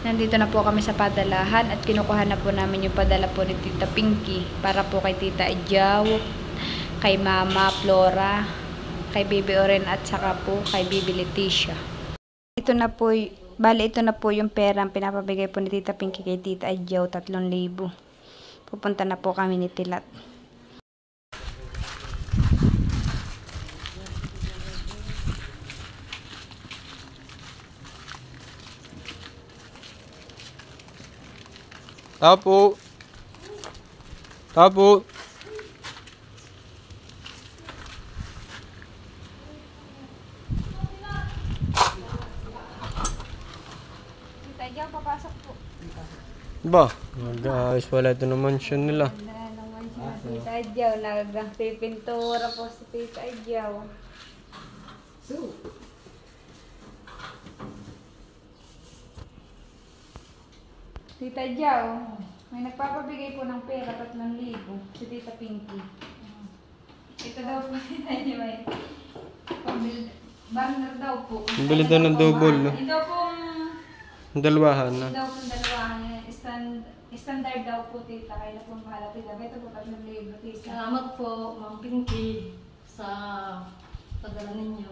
Nandito na po kami sa padalahan at kinukuha na po namin yung padala po ni Tita Pinky para po kay Tita Ijaw, kay Mama Flora, kay Bibi Oren at saka po kay Bibi Leticia. Ito na po yung pera ang pinapabigay po ni Tita Pinky kay Tita Ijaw, 3,000. Pupunta na po kami ni Tilat. Tapo. Tapo. Tita Ijaw, papasok po. Ba, nag-aayos wala ito ng mansion nila. Tita Ijaw, nagpipintura po si Tita Ijaw. Tita Ijaw, may nagpapabigay po ng pera, 3,000, si Tita Pinky. Ito daw po, Tita Ijaw, may banner daw po. Bili daw ng double, no? Ito pong Dalawahan na. daw pong dalawahan, standard daw po, Tita, kaya na pong bahala, Tita. Ito po, 3,000, Tita. Salamat po, Ma'am Pinky, sa pagdala ninyo.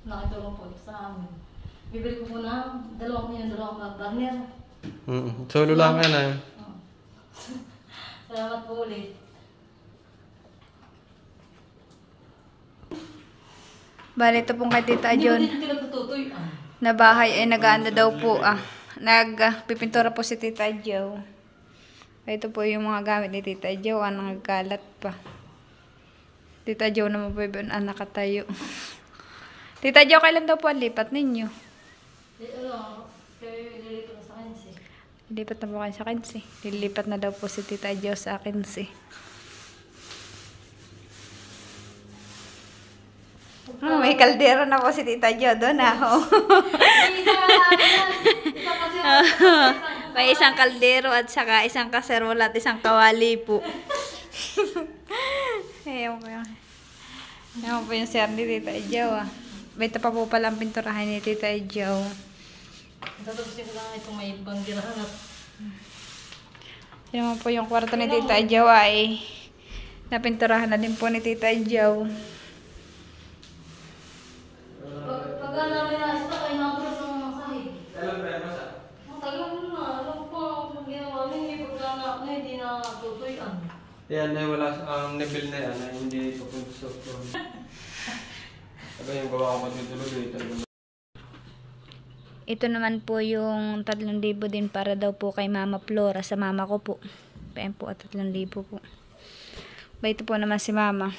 Nakitulong po ito sa amin. Bibili ko po na dalawang barner. Solo lang yan ah. Salamat po ulit. Bali, ito pong kay Tita John Hindi nagtututoy. na bahay ay nag-aanda daw po nagpipintura po si Tita Ijaw. Ito po yung mga gamit ni Tita Ijaw, nagkalat pa. Tita Ijaw naman po yung nakatayo. Tita Ijaw, kailan daw po ang lipat ninyo? Lilipat na sa akin si. Lilipat na po kayo sa 15. Lilipat na daw po si Tita Ijaw sa 15. May kaldero na po si Tita Ijaw doon May isang kaldero at saka isang kaserola at isang kawali po. Ayan po yun. Ayan po yung sir ni Tita Ijaw Ito pa po palang pinturahan ni Tita Ijaw. Tatapusin ko lang itong may banggirahan at Yan naman po yung kwarto ni Tita Ijaw ay napinturahan na din po ni Tita Ijaw. pagka namin nasa kayo napulis ng mga sahig. Alam ba yan, Masa? Matagal na. Alam ko ang ginawa ninyo pagka hindi na tutuyan. Yan ay wala ang nabil na yan ay hindi papunta sa upload. Sabi yung gawa ko matutulog Ito naman po yung 3,000 din para daw po kay Mama Flora sa mama ko po. PM po at 3,000 po. Ito po naman si Mama.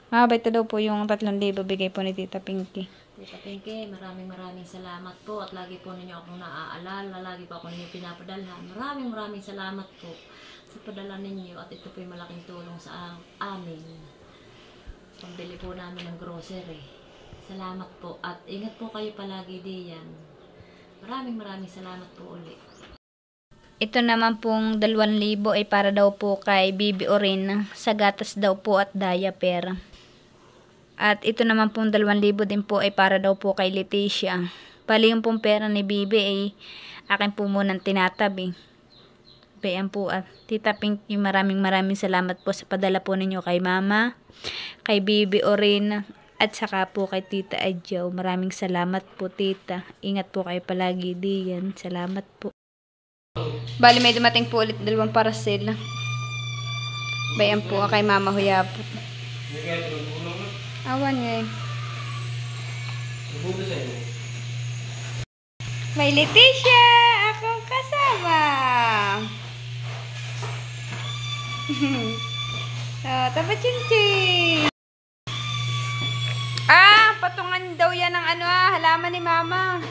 Mama, ito daw po yung 3,000 bigay po ni Tita Pinky. Tita Pinky, maraming salamat po at lagi po ninyo akong naaalala, lagi po ako ninyo pinapadalhan. Maraming salamat po sa padala ninyo at ito po yung malaking tulong sa amin. Pambili po namin ng grocery. Salamat po at ingat po kayo palagi diyan. Maraming salamat po ulit. Ito naman pong 2,000 ay para daw po kay Bibi Oren sa gatas daw po at diaper. At ito naman pong 2,000 din po ay para daw po kay Leticia. Bali yung pong pera ni Bibi ay akin po munang tinatabi. Bayan po at Tita Pinky, maraming salamat po sa padala po ninyo kay Mama, kay Bibi Oren, at saka po kay Tita Ijaw. Maraming salamat po, Tita. Ingat po kayo palagi diyan. Salamat po. Bali, may dumating po ulit 2 parcel. Bayan po kay Mama Huyapo. Awan nga eh. May Leticia! Akong kasama! Tapa chin-chin! Patungan daw yan ng halaman ni Mama.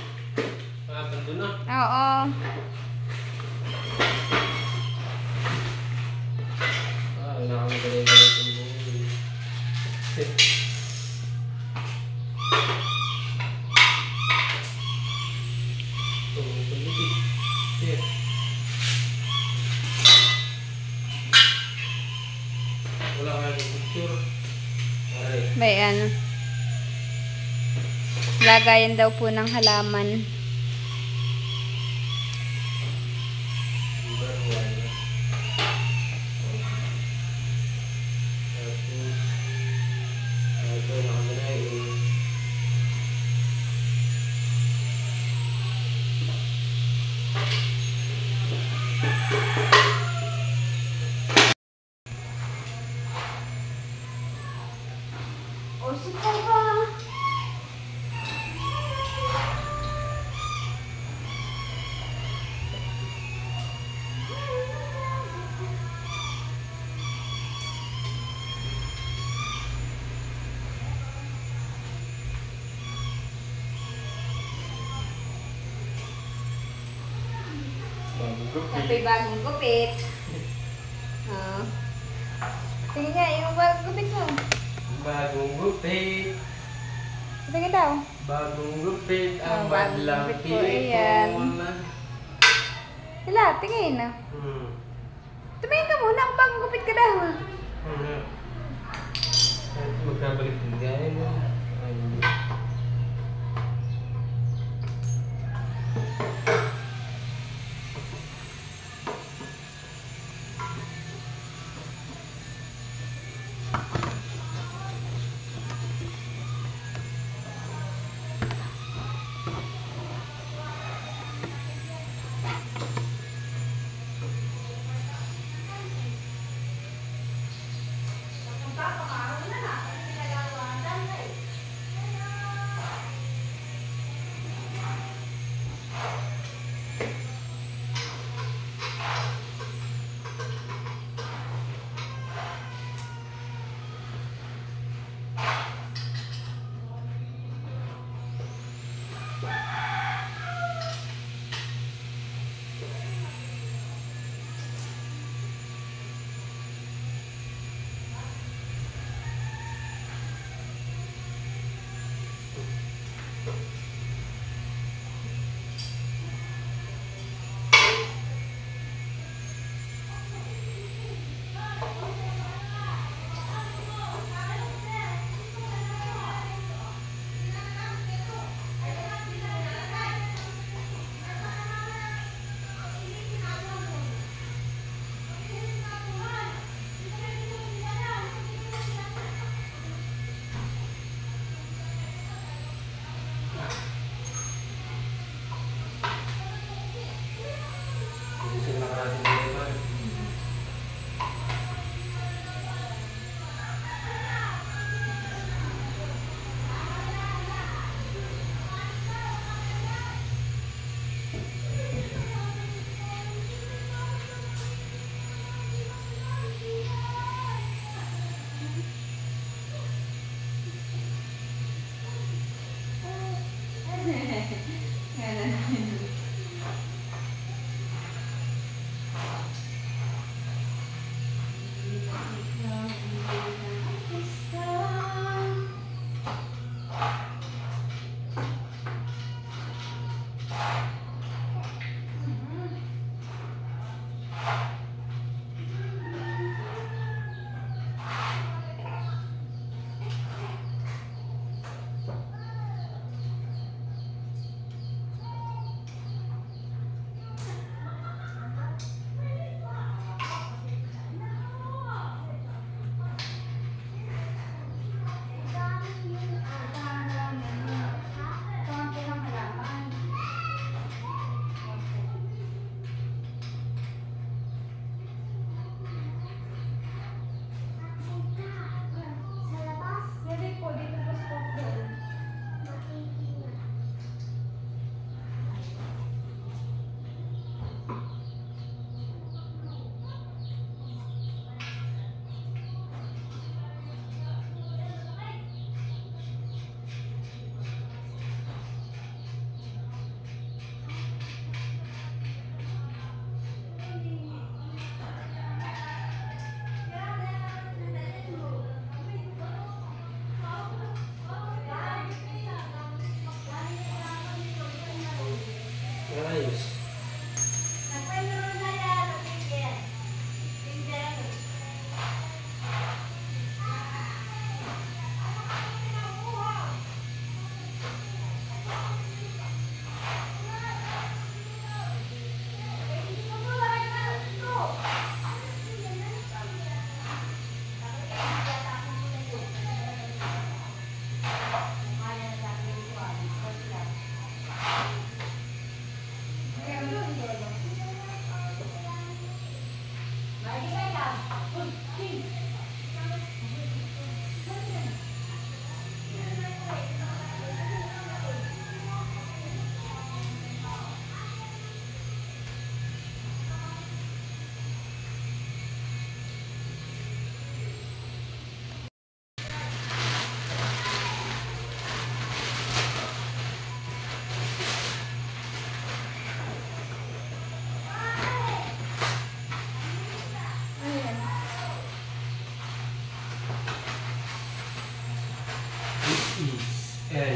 Doon na? Oo. Kailangan mo galing yung buhay. Wala ka dito. picture. Ay. Bayan. Lagayan daw po ng halaman. Number 1. Tapos, ito nakaganayin. O, sika ba? Tapos bagong gupit. Oh. Tingin nga, yung bagong gupit mo. Bagong gupit. Tingin daw. Bagong gupit ang bagong madlang gupit po, ayan. tipon. Sila, tingin. Tumingin ka muna kung bagong gupit ka daw. Magkabalik din gaya mo. Ay, hindi.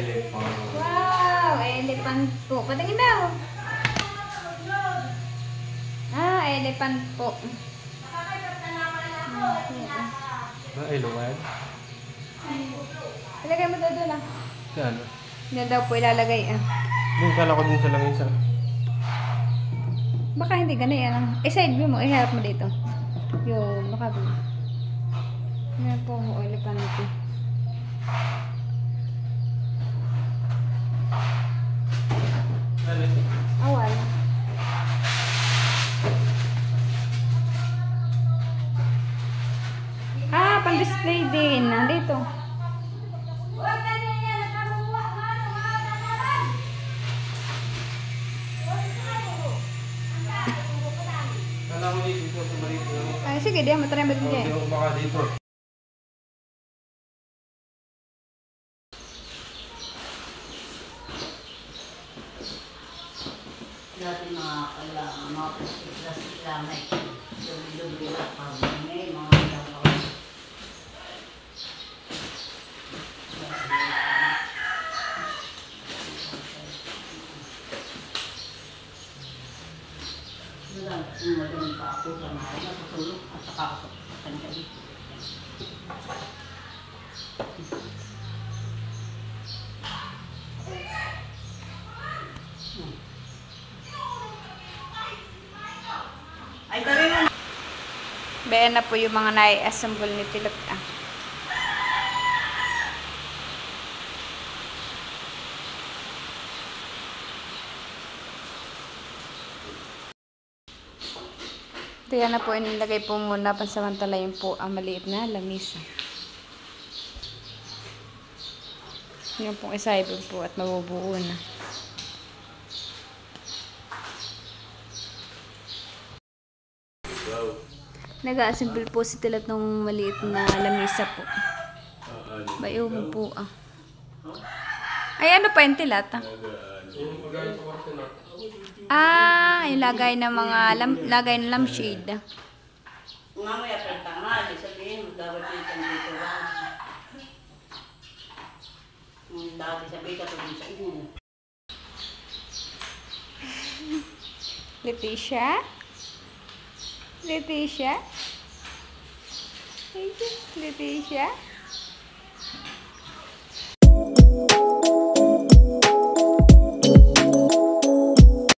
Elephant. Wow! Elephant po. Patingin daw. Ah, elephant po. Ilungan? Ilagay mo daw doon ah. Saan? Hindi daw po ilalagay ah. Doon kala ko dun sa langisa. Baka hindi ganyan ah. Side view mo. Iharap mo dito. Yung baka doon. Yan po ang elephant po. Awal. Ah, pang-display din. Nandito. Kala ko dito sa marito. Ay, sige, di. Matry mo din Hindi dyan. ako baka dito. Dati mga kailangan, mga plastic lang ay dumi-dumi na pang may mga kailangan. Magaling pa ako sa mga natutulog at saka ako sa kanya. Ay, kami mo. Bayan na po yung mga nai-assemble ni Tilot ah. Ito yan na po, inilagay po muna pansamantalayin po ang maliit na lamisa. Yan pong isaybo po at mabubuo na. Nag-a-assemble po si Tilot ng maliit na lamisa po. Bayuhan po ah. Ay, ano pa yung Tilot ah? Yung pagkain sa kwarto na. Ah, ilagay ng mga lagay ng lampshade. Mamaya pa tanghali, sabihin mo, dapat dito dito lang. Dati sabihin ka tungkol sa inyo. Leticia? Leticia? Leticia?